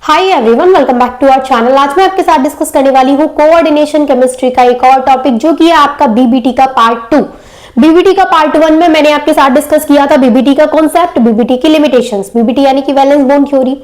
Hi everyone, welcome back to our channel. आज मैं आपके साथ डिस्कस करने वाली हूँ कोऑर्डिनेशन केमिस्ट्री का एक और टॉपिक, जो कि है आपका बीबीटी का पार्ट 2। बीबीटी का पार्ट 1 में मैंने आपके साथ डिस्कस किया था बीबीटी का कॉन्सेप्ट, बीबीटी की लिमिटेशंस, बीबीटी यानी कि वैलेंस बॉन्ड थ्योरी।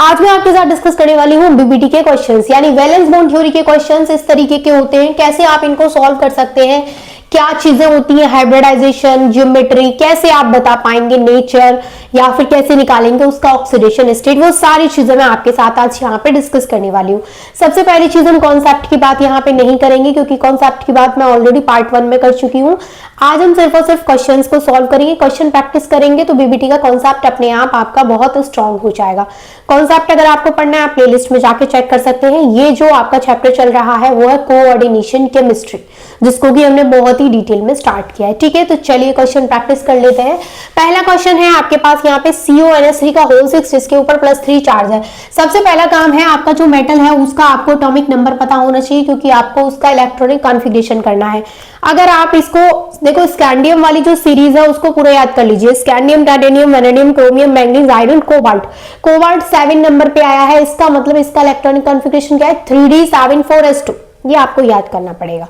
आज मैं आपके साथ डिस्कस करने वाली हूँ बीबीटी के क्वेश्चंस, यानी वैलेंस बॉन्ड थ्योरी के क्वेश्चंस इस तरीके के होते हैं, कैसे आप इनको सॉल्व कर सकते हैं, क्या चीजें होती हैं, हाइब्रिडाइजेशन, ज्योमेट्री, कैसे आप बता पाएंगे, नेचर, या फिर कैसे निकालेंगे उसका ऑक्सीडेशन स्टेट, वो सारी चीजें मैं आपके साथ आज यहाँ पे डिस्कस करने वाली हूँ। सबसे पहली चीज, हम कॉन्सेप्ट की बात यहाँ पे नहीं करेंगे, क्योंकि कॉन्सेप्ट की बात मैं ऑलरेडी पार्ट 1 में कर चुकी हूँ। आज हम सिर्फ और सिर्फ क्वेश्चंस को सॉल्व करेंगे, क्वेश्चन प्रैक्टिस करेंगे, तो बीबीटी का कॉन्सेप्ट अपने आप आपका बहुत स्ट्रॉन्ग हो जाएगा। कॉन्सेप्ट अगर आपको पढ़ना है, आप प्लेलिस्ट में जाके चेक कर सकते हैं। ये जो आपका चैप्टर चल रहा है वो है कोऑर्डिनेशन केमिस्ट्री, जिसको कि हमने बहुत ही डिटेल में स्टार्ट किया है। ठीक है, तो चलिए क्वेश्चन प्रैक्टिस कर लेते हैं। पहला क्वेश्चन है आपके पास यहाँ पे CONS3 का होल 6, जिसके ऊपर +3 चार्ज है। सबसे पहला काम है, आपका जो मेटल है उसका आपको एटॉमिक नंबर पता होना चाहिए, क्योंकि आपको उसका इलेक्ट्रॉनिक कॉन्फ़िगरेशन करना है। अगर आप इसको देखो, स्कैंडियम वाली जो सीरीज है उसको पूरा याद कर लीजिए। Scandium, titanium, vanadium, chromium, manganese, iron, cobalt. Cobalt 7 number पे आया है, इसका मतलब इसका इलेक्ट्रॉनिक कॉन्फ़िगरेशन क्या है, 3d74s2। ये आपको याद करना पड़ेगा।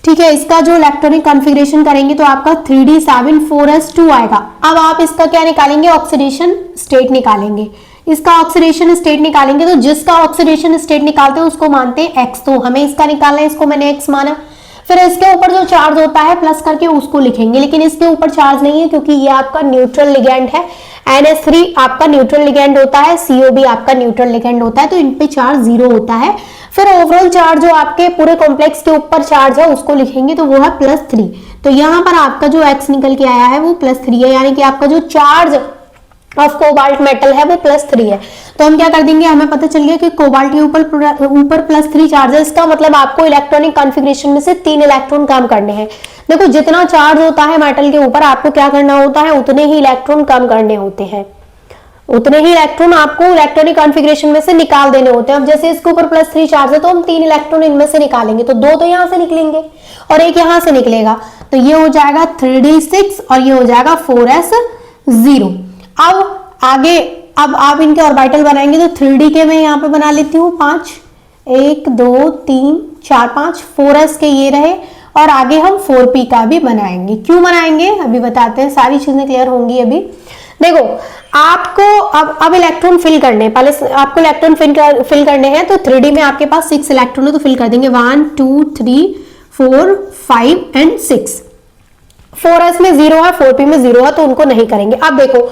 ठीक है, इसका जो इलेक्ट्रॉनिक कॉन्फ़िगरेशन करेंगे तो आपका 3d74s2 आएगा। अब आप इसका क्या निकालेंगे, ऑक्सीडेशन स्टेट निकालेंगे। इसका ऑक्सीडेशन स्टेट निकालेंगे तो जिसका ऑक्सीडेशन स्टेट निकालते हैं उसको मानते हैं x, तो हमें इसका निकालना है, इसको मैंने x माना। फिर इसके ऊपर जो चार्ज होता है प्लस करके उसको लिखेंगे, लेकिन इसके ऊपर चार्ज नहीं है, क्योंकि ये आपका न्यूट्रल लिगैंड है। NH3 आपका न्यूट्रल लिगैंड होता है, CO भी आपका न्यूट्रल लिगैंड होता है, तो इन पे चार्ज 0 होता है। फिर ओवरऑल चार्ज जो आपके पूरे कॉम्प्लेक्स के ऊपर चार्ज है उसको लिखेंगे, तो वो है +3। तो यहाँ पर आपका जो x निकल के आया है वो +3 है, यानी कि आपका जो चार्ज ऑफ कोबाल्ट मेटल है वो +3 है। तो हम क्या कर देंगे, हमें पता चल गया कि कोबाल्ट के ऊपर +3 चार्ज है। इसका मतलब आपको इलेक्ट्रॉनिक कॉन्फ़िगरेशन में से 3 इलेक्ट्रॉन काम करने हैं। देखो, जितना चार्ज होता है मेटल के ऊपर, आपको क्या करना होता है, उतने ही इलेक्ट्रॉन काम करने होते हैं, उतने ही इलेक्ट्रॉन आपको इलेक्ट्रॉनिक कॉन्फ़िगरेशन में से निकाल देने होते हैं। अब जैसे इसके ऊपर +3 चार्ज है, तो हम 3 इलेक्ट्रॉन इनमें से निकालेंगे, तो 2 तो यहाँ से निकलेंगे और 1 यहाँ से निकलेगा, तो ये हो जाएगा 3d6 और ये हो जाएगा 4s0। अब आगे, अब आप इनके ऑर्बिटल बनाएंगे, तो 3d के मैं यहाँ पे बना लेती हूँ 5, 1 2 3 4 5, 4s के ये रहे, और आगे हम 4p का भी बनाएंगे। क्यों बनाएंगे अभी बताते हैं, सारी चीजें क्लियर होंगी अभी। देखो, आपको अब इलेक्ट्रॉन फिल करने, पहले आपको इलेक्ट्रॉन फिल करने हैं, तो 3d में आपके पास 6 इलेक्ट्रॉन है, तो फिल कर देंगे 1 2 3 4 5 एंड 6। 4s में 0 है, 4p में 0 है, तो उनको नहीं करेंगे। अब देखो,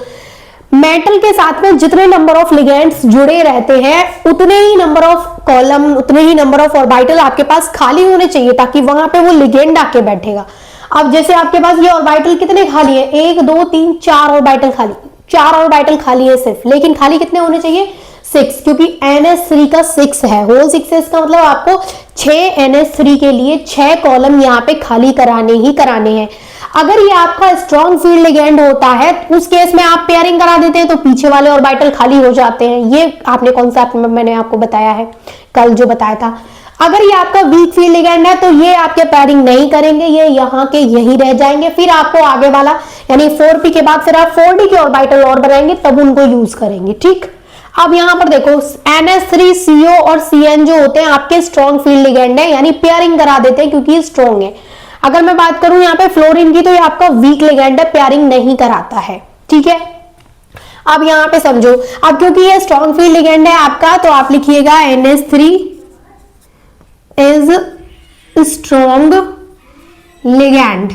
मेटल के साथ में जितने नंबर ऑफ लिगेंड्स जुड़े रहते हैं, उतने ही नंबर ऑफ कॉलम, उतने ही नंबर ऑफ ऑर्बिटल आपके पास खाली होने चाहिए, ताकि वहां पे वो लिगेंड आके बैठेगा। अब जैसे आपके पास ये ऑर्बिटल कितने खाली है, 1 2 3 4 ऑर्बिटल खाली, 4 ऑर्बिटल खाली है सिर्फ, लेकिन खाली कितने होने चाहिए, 6, क्योंकि NH3 का 6 है, होल 6 है, इसका मतलब आपको 6 NH3 के लिए 6 कॉलम यहाँ पे खाली कराने ही कराने हैं। अगर ये आपका स्ट्रॉन्ग फील्ड लिगेंड होता है, उस केस में आप पेयरिंग करा देते हैं, तो पीछे वाले ऑर्बिटल खाली हो जाते हैं। ये आपने कॉन्सेप्ट में मैंने आपको बताया है, कल जो बताया था। अगर ये आपका वीक फील्ड लिगेंड है, तो ये आपके पेयरिंग नहीं करेंगे, ये यहाँ के यही रह जाएंगे। फिर आपको आगे वाला यानी 4p के बाद फिर आप 4d के ऑर्बिटल और बनाएंगे, तब उनको यूज करेंगे। ठीक, अब यहाँ पर देखो, NH3 CO और CN जो होते हैं आपके स्ट्रॉन्ग फील्ड लिगेंड है, यानी पेयरिंग करा देते हैं, क्योंकि ये स्ट्रॉन्ग है। अगर मैं बात करूं यहाँ पे फ्लोरीन की, तो ये आपका वीक लिगेंड है, पेयरिंग नहीं कराता है। ठीक है, अब यहाँ पे समझो, अब क्योंकि ये स्ट्रॉन्ग फील्ड लिगेंड है आपका, तो आप लिखिएगा NH3 is strong ligand.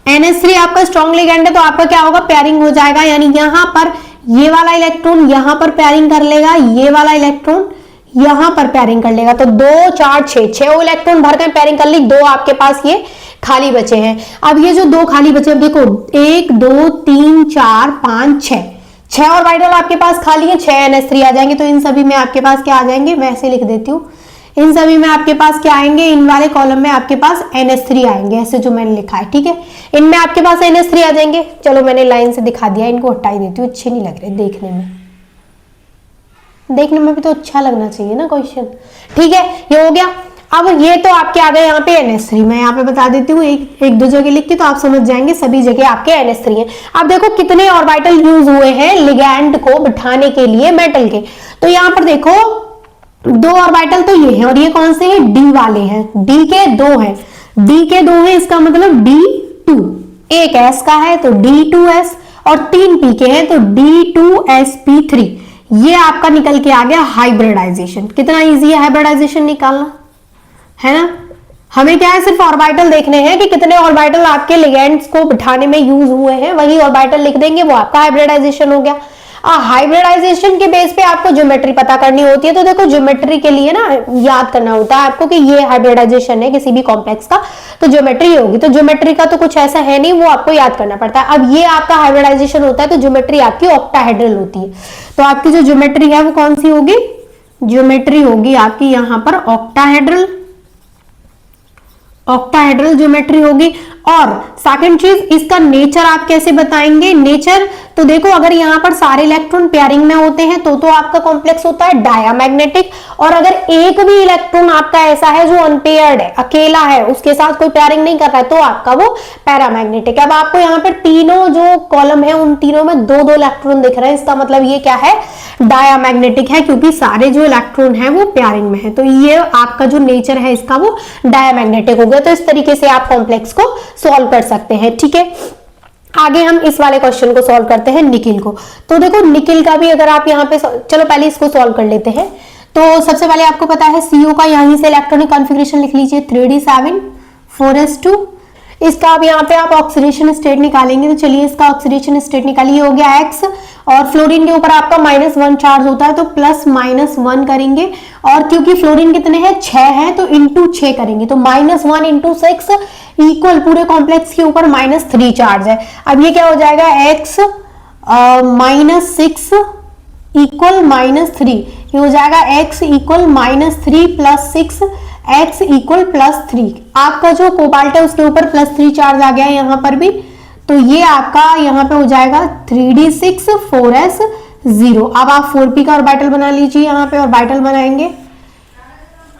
NH3 आपका स्ट्रॉन्ग लिगेंड है, तो आपका क्या होगा, पेयरिंग हो जाएगा, यानी यहां पर ये वाला इलेक्ट्रॉन यहां पर पेयरिंग कर लेगा, ये वाला इलेक्ट्रॉन यहां पर पेयरिंग कर लेगा, तो 2 4 6 इलेक्ट्रॉन भर कर पेयरिंग कर ली, 2 आपके पास ये खाली बचे हैं। अब ये जो 2 खाली बचे, अब देखो 1 2 3 4 5 6 ऑर्बिटल आपके पास खाली है, 6 NH3 आ जाएंगे, तो इन सभी में आपके पास क्या आ जाएंगे, मैं ऐसे लिख देती हूँ, इन सभी में आपके पास क्या आएंगे, इन वाले कॉलम में आपके पास NH3 आएंगे, ऐसे जो मैंने लिखा है। ठीक है, इनमें आपके पास NH3 आ जाएंगे। चलो मैंने लाइन से दिखा दिया, इनको हटा ही देती हूँ, अच्छे नहीं लग रहे देखने में, देखने में भी तो अच्छा लगना चाहिए ना क्वेश्चन। ठीक है, ये हो गया। अब ये तो आपके आ गए यहाँ पे NH3, मैं यहाँ पे बता देती हूँ एक दो जगह लिख के, तो आप समझ जाएंगे सभी जगह आपके NH3 है। अब देखो कितने ऑर्बिटल यूज हुए हैं लिगैंड को बिठाने के लिए मेटल के, तो यहाँ पर देखो 2 ऑर्बिटल तो ये है, और ये कौन से हैं, डी वाले हैं, डी के 2 हैं, डी के 2 हैं, इसका मतलब D2, एक S का है तो D2S, और 3 P के हैं तो D2sp3। ये आपका निकल के आ गया हाइब्रिडाइजेशन। कितना इजी है हाइब्रिडाइजेशन निकालना, है ना। हमें क्या है, सिर्फ ऑर्बिटल देखने हैं कि कितने ऑर्बिटल आपके लिगेंड्स को बिठाने में यूज हुए हैं, वही ऑर्बिटल लिख देंगे, वो आपका हाइब्रिडाइजेशन हो गया। हाइब्रिडाइजेशन के बेस पे आपको ज्योमेट्री पता करनी होती है, तो देखो ज्योमेट्री के लिए ना याद करना होता है आपको कि ये हाइब्रिडाइजेशन है किसी भी कॉम्प्लेक्स का, तो ज्योमेट्री होगी, तो ज्योमेट्री का तो कुछ ऐसा है नहीं, वो आपको याद करना पड़ता है। अब ये आपका हाइब्रिडाइजेशन होता है तो ज्योमेट्री आपकी ऑक्टाहेड्रल होती है, तो आपकी जो ज्योमेट्री है वो कौन सी होगी, ज्योमेट्री होगी आपकी यहाँ पर ऑक्टाहेड्रल, ऑक्टाहेड्रल ज्योमेट्री होगी। और सेकंड चीज, इसका नेचर आप कैसे बताएंगे, नेचर तो देखो अगर यहाँ पर सारे इलेक्ट्रॉन पेयरिंग में होते हैं तो आपका कॉम्प्लेक्स होता है डायामैग्नेटिक, और अगर एक भी इलेक्ट्रॉन आपका ऐसा है जो अनपेयर्ड है, अकेला है, उसके साथ कोई पेयरिंग नहीं कर रहा है, तो आपका वो पैरामैग्नेटिक है। अब आपको यहाँ पर तीनों जो कॉलम है उन तीनों में 2-2 इलेक्ट्रॉन दिख रहे हैं, इसका मतलब ये क्या है, डायामैग्नेटिक है, क्योंकि सारे जो इलेक्ट्रॉन है वो पेयरिंग में है, तो ये आपका जो नेचर है इसका वो डायामैग्नेटिक हो गया। तो इस तरीके से आप कॉम्प्लेक्स को सॉल्व कर सकते हैं, ठीक है। आगे हम इस वाले क्वेश्चन को सॉल्व करते हैं, निकिल को। तो देखो निकिल का भी अगर आप यहाँ पे, चलो पहले इसको सॉल्व कर लेते हैं। तो सबसे पहले आपको पता है CO का यहीं से इलेक्ट्रॉनिक कॉन्फ़िगरेशन लिख लीजिए 3d7 4s2। इसका अब यहाँ पे आप ऑक्सीडेशन स्टेट निकालेंगे, तो चलिए इसका ऑक्सीडेशन स्टेट निकालिए, हो गया X, और फ्लोरीन के ऊपर आपका -1 चार्ज होता है तो +-1 करेंगे, और क्योंकि फ्लोरीन कितने हैं, 6 है, तो इंटू 6 करेंगे, तो -1 इंटू 6 इक्वल पूरे कॉम्प्लेक्स के ऊपर -3 चार्ज है। अब ये क्या हो जाएगा, X -6 इक्वल -3, ये हो जाएगा X इक्वल -3 + 6, X इक्वल +3। आपका जो कोबाल्ट है उसके ऊपर +3 चार्ज आ गया है यहाँ पर भी, तो ये आपका यहाँ पे हो जाएगा 3d6 4s0। अब आप 4p का ऑर्बिटल बना लीजिए, यहाँ पे ऑर्बिटल बनाएंगे,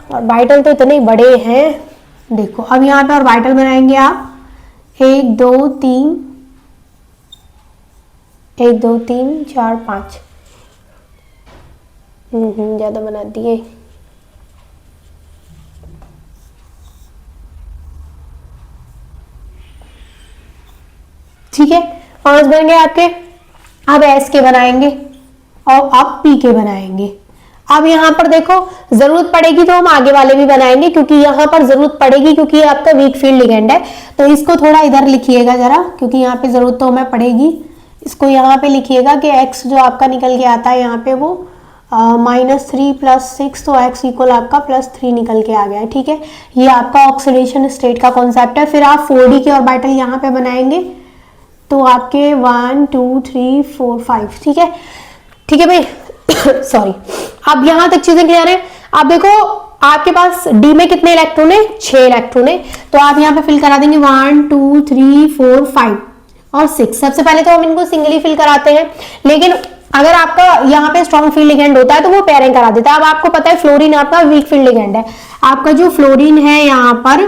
ऑर्बिटल तो इतने बड़े हैं, देखो अब यहाँ पे ऑर्बिटल बनाएंगे आप 1 2 3 1 2 3 4 5, ज्यादा बना दिए, ठीक है, 5 बन गए आपके। अब S के बनाएंगे और अब P के बनाएंगे। अब यहाँ पर देखो जरूरत पड़ेगी तो हम आगे वाले भी बनाएंगे, क्योंकि यहाँ पर जरूरत पड़ेगी, क्योंकि ये आपका वीक फील्ड लिगेंड है, तो इसको थोड़ा इधर लिखिएगा जरा, क्योंकि यहाँ पे जरूरत तो हमें पड़ेगी। इसको यहाँ पे लिखिएगा कि X जो आपका निकल के आता है यहाँ पे वो -3 + 6, तो X इक्वल आपका +3 निकल के आ गया है, ठीक है। ये आपका ऑक्सीडेशन स्टेट का कॉन्सेप्ट है। फिर आप 4d के ऑर्बिटल यहाँ पे बनाएंगे, तो आपके 1 2 3 4 5, ठीक है, ठीक है भाई सॉरी। अब यहां तक चीजें क्लियर है। अब देखो आपके पास डी में कितने इलेक्ट्रॉन है, 6 इलेक्ट्रॉन है, तो आप यहाँ पे फिल करा देंगे 1 2 3 4 5 और 6। सबसे पहले तो हम इनको सिंगली फिल कराते हैं, लेकिन अगर आपका यहाँ पे स्ट्रॉन्ग फील्ड लिगेंड होता है तो वो पेयरिंग करा देता है। अब आपको पता है फ्लोरीन आपका वीक फील्ड लिगेंड है, आपका जो फ्लोरीन है यहाँ पर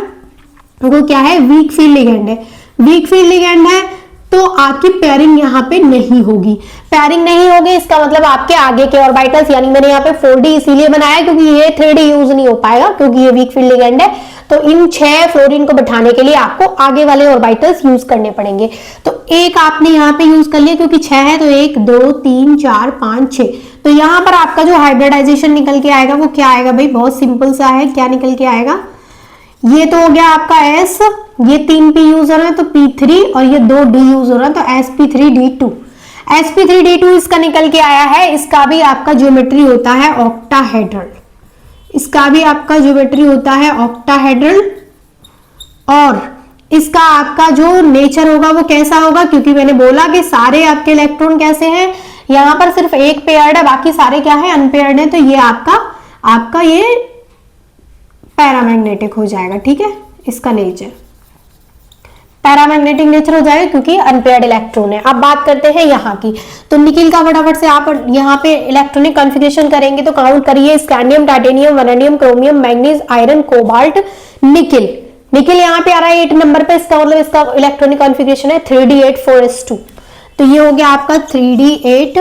वो क्या है, वीक फील्ड लिगेंड है। वीक फील्ड लिगेंड है तो आपकी पेयरिंग यहाँ पे नहीं होगी, पेयरिंग नहीं होगी, इसका मतलब आपके आगे के ऑर्बिटल्स, यानी मैंने यहाँ पे 4d इसीलिए बनाया क्योंकि ये 3d यूज नहीं हो पाएगा, क्योंकि ये वीक फील्ड लिगेंड है, तो इन 6 फ्लोरीन को बिठाने के लिए आपको आगे वाले ऑर्बिटल्स यूज करने पड़ेंगे। तो एक आपने यहाँ पे यूज कर लिया क्योंकि 6 है, तो 1 2 3 4 5 6, तो यहाँ पर आपका जो हाइब्रिडाइजेशन निकल के आएगा वो क्या आएगा भाई, बहुत सिंपल सा है, क्या निकल के आएगा, ये तो हो गया आपका S, ये 3p यूज हो रहा है तो P3, और ये 2d यूज हो रहा है तो sp3d2। sp3d2 इसका निकल के आया है, इसका भी आपका ज्योमेट्री होता है ऑक्टाहेड्रल, इसका भी आपका ज्योमेट्री होता है ऑक्टाहेड्रल, और इसका आपका जो नेचर होगा वो कैसा होगा, क्योंकि मैंने बोला कि सारे आपके इलेक्ट्रॉन कैसे हैं, यहाँ पर सिर्फ एक पेयर्ड है, बाकी सारे क्या है, अनपेयर्ड है, तो ये आपका ये पैरामैग्नेटिक हो जाएगा, ठीक है, इसका नेचर पैरामैग्नेटिक नेचर हो जाएगा क्योंकि अनपेयर्ड इलेक्ट्रॉन है। अब बात करते हैं यहाँ की, तो निकिल का फटाफट से आप यहाँ पे इलेक्ट्रॉनिक कॉन्फ़िगरेशन करेंगे तो काउंट करिए, scandium, titanium, vanadium, chromium, manganese, iron, cobalt, nickel. Nickel यहाँ पे आ रहा है 8 नंबर पे, इसका मतलब इसका इलेक्ट्रॉनिक कॉन्फ़िगरेशन है 3d8 4s2। तो ये हो गया आपका 3d8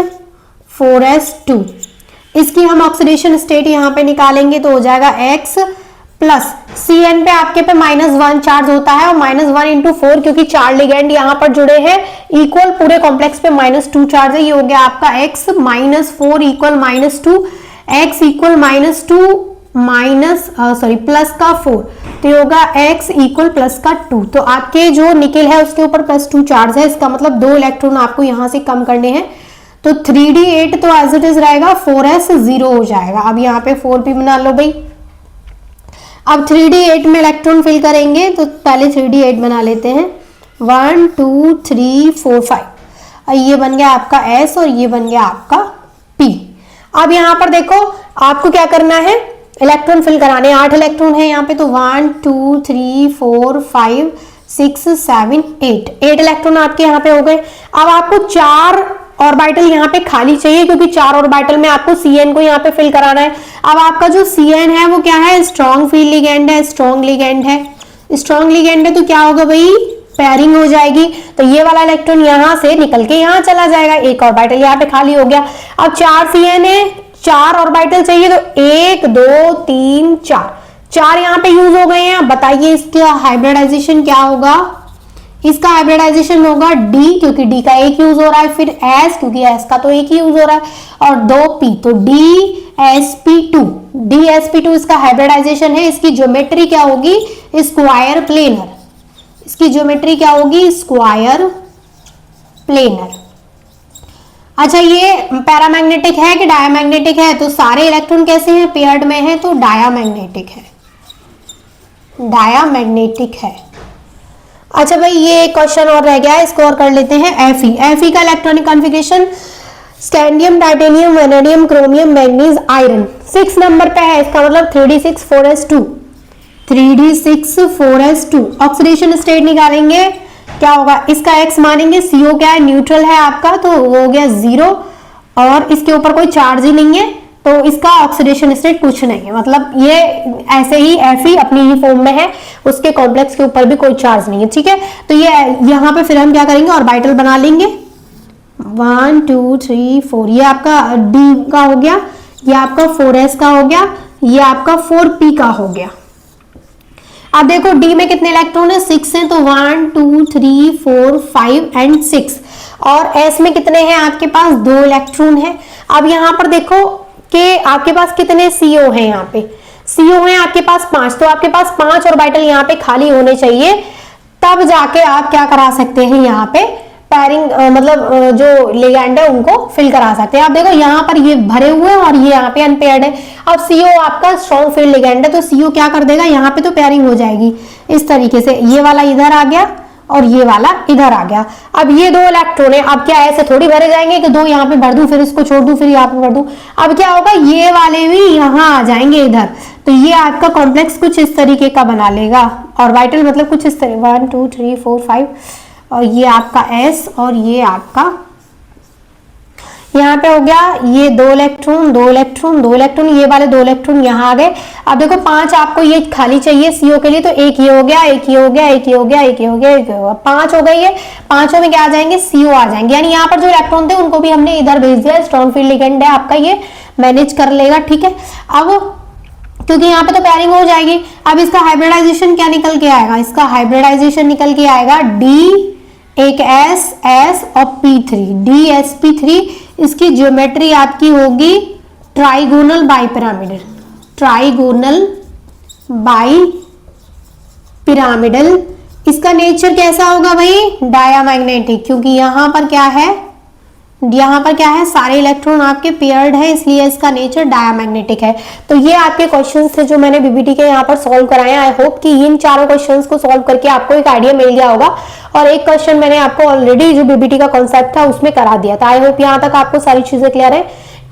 4s2। इसकी हम ऑक्सीडेशन स्टेट यहाँ पे निकालेंगे तो हो जाएगा x प्लस Cn पे आपके पे -1 चार्ज होता है और -1 इंटू 4 क्योंकि 4 लिगेंड यहाँ पर जुड़े हैं इक्वल, पूरे कॉम्प्लेक्स पे -2 चार्ज है। ये हो गया आपका x -4 equal -2, x equal -2 plus का 4, तो ये होगा x इक्वल प्लस का 2। तो आपके जो निकिल है उसके ऊपर +2 चार्ज है, इसका मतलब 2 इलेक्ट्रॉन आपको यहाँ से कम करने हैं। तो 3d8 तो एज इट इज रहेगा, 4s 0 हो जाएगा। अब यहाँ पे 4p बना लो भाई। अब 3d8 में इलेक्ट्रॉन फिल करेंगे तो पहले 3d8 बना लेते हैं, 1 2 3 4 5। ये बन गया आपका s और ये बन गया आपका p। अब यहाँ पर देखो आपको क्या करना है, इलेक्ट्रॉन फिल कराने, 8 इलेक्ट्रॉन है यहाँ पे, तो 1 2 3 4 5 6 7 8 इलेक्ट्रॉन आपके यहाँ पे हो गए। अब आपको 4 ऑर्बिटल यहाँ पे खाली चाहिए क्योंकि 4 ऑर्बिटल में आपको Cn को यहाँ पे फिल कराना है। अब आपका जो Cn है वो क्या है, स्ट्रॉन्ग फील्ड लिगेंड है, स्ट्रॉन्ग लिगेंड है, स्ट्रॉन्ग लिगेंड है, तो क्या होगा भाई, पेयरिंग हो जाएगी। तो ये वाला इलेक्ट्रॉन यहाँ से निकल के यहाँ चला जाएगा, एक ऑर्बिटल यहाँ पे खाली हो गया। अब 4 Cn है, 4 ऑर्बिटल चाहिए, तो 1 2 3 4 यहाँ पे यूज हो गए हैं। अब बताइए इसका हाइब्रिडाइजेशन क्या होगा, इसका हाइब्रिडाइजेशन होगा D क्योंकि D का एक यूज हो रहा है, फिर S क्योंकि S का तो एक ही यूज हो रहा है, और 2p तो DsP2 इसका हाइब्रिडाइजेशन है। इसकी ज्योमेट्री क्या होगी, स्क्वायर प्लेनर। इसकी ज्योमेट्री क्या होगी, स्क्वायर प्लेनर। अच्छा ये पैरामैग्नेटिक है कि डायामैग्नेटिक है, तो सारे इलेक्ट्रॉन कैसे हैं, पेयर्ड में है, तो डायामैग्नेटिक है, डायामैग्नेटिक है। अच्छा भाई ये क्वेश्चन और रह गया है, इसको और कर लेते हैं। Fe का electronic configuration scandium, titanium, vanadium, chromium, manganese, iron 6 number पे है, इसका मतलब 3d6 4s2, 3d6 4s2। Oxidation state निकालेंगे, क्या होगा, इसका x मानेंगे, CO क्या है, न्यूट्रल है आपका, तो वो हो गया 0 और इसके ऊपर कोई चार्ज ही नहीं है, तो इसका ऑक्सीडेशन स्टेट कुछ नहीं है, मतलब ये ऐसे ही Fe अपनी ही फॉर्म में है, उसके कॉम्प्लेक्स के ऊपर भी कोई चार्ज नहीं है, ठीक है। तो ये यहाँ पे फिर हम क्या करेंगे, ऑर्बिटल बना लेंगे, 1 2 3 4, ये आपका D का हो गया, ये आपका 4s का हो गया, ये आपका 4p का हो गया। अब देखो D में कितने इलेक्ट्रॉन है, 6 हैं, तो 1 2 3 4 5 एंड 6, और S में कितने हैं आपके पास, 2 इलेक्ट्रॉन है। अब यहाँ पर देखो कि आपके पास कितने CO हैं, यहाँ पे CO हैं आपके पास 5, तो आपके पास 5 ऑर्बिटल यहाँ पे खाली होने चाहिए, तब जाके आप क्या करा सकते हैं, यहाँ पे पैरिंग मतलब जो लिगेंड है उनको फिल करा सकते हैं। आप देखो यहाँ पर ये भरे हुए हैं और ये यहाँ पे अनपेयर्ड है। अब CO आपका स्ट्रॉन्ग फील्ड लिगेंड है, तो CO क्या कर देगा, यहाँ पे तो पेयरिंग हो जाएगी इस तरीके से, ये वाला इधर आ गया और ये वाला इधर आ गया। अब ये 2 इलेक्ट्रॉन है, अब क्या ऐसे थोड़ी भरे जाएंगे कि 2 यहाँ पे भर दूं फिर इसको छोड़ दूं फिर यहाँ पे भर दूं। अब क्या होगा, ये वाले भी यहाँ आ जाएंगे इधर, तो ये आपका कॉम्प्लेक्स कुछ इस तरीके का बना लेगा, ऑर्बिटल मतलब कुछ इस तरह 1 2 3 4 5, और ये आपका S और ये आपका यहाँ पे हो गया, ये 2 इलेक्ट्रॉन 2 इलेक्ट्रॉन 2 इलेक्ट्रॉन, ये वाले 2 इलेक्ट्रॉन यहाँ आ गए। अब देखो 5 आपको ये खाली चाहिए CO के लिए, तो एक ये हो गया, एक ये हो गया, एक ये हो गया, एक ये हो गया, एक ये हो गया, 5 हो गई है। 5 में क्या आ जाएंगे, CO आ जाएंगे, यानी यहाँ पर जो इलेक्ट्रॉन थे उनको भी हमने इधर भेज दिया। स्ट्रॉन्ग फील्ड लिगेंड है आपका, ये मैनेज कर लेगा, ठीक है। अब क्योंकि यहाँ पे तो पेयरिंग हो जाएगी, अब इसका हाइब्रिडाइजेशन क्या निकल के आएगा, इसका हाइब्रिडाइजेशन निकल के आएगा D, एक S और P3, DsP3। इसकी ज्योमेट्री आपकी होगी ट्राइगोनल बाइपिरामिडल, ट्राइगोनल बाइपिरामिडल। इसका नेचर कैसा होगा भाई, डायामैग्नेटिक, क्योंकि यहाँ पर क्या है, सारे इलेक्ट्रॉन आपके पेयर्ड है, इसलिए इसका नेचर डायामैग्नेटिक है। तो ये आपके क्वेश्चंस थे जो मैंने बीबीटी के यहाँ पर सॉल्व कराए। आई होप कि इन चारों क्वेश्चंस को सॉल्व करके आपको एक आइडिया मिल गया होगा, और एक क्वेश्चन मैंने आपको ऑलरेडी जो बीबीटी का कॉन्सेप्ट था उसमें करा दिया था। आई होप यहाँ तक आपको सारी चीजें क्लियर है।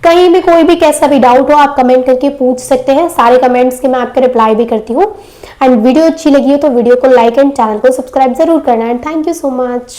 कहीं भी कोई भी कैसा भी डाउट हो आप कमेंट करके पूछ सकते हैं, सारे कमेंट्स के मैं आपके रिप्लाई भी करती हूँ। एंड वीडियो अच्छी लगी हो तो वीडियो को लाइक एंड चैनल को सब्सक्राइब जरूर करना and thank you so much.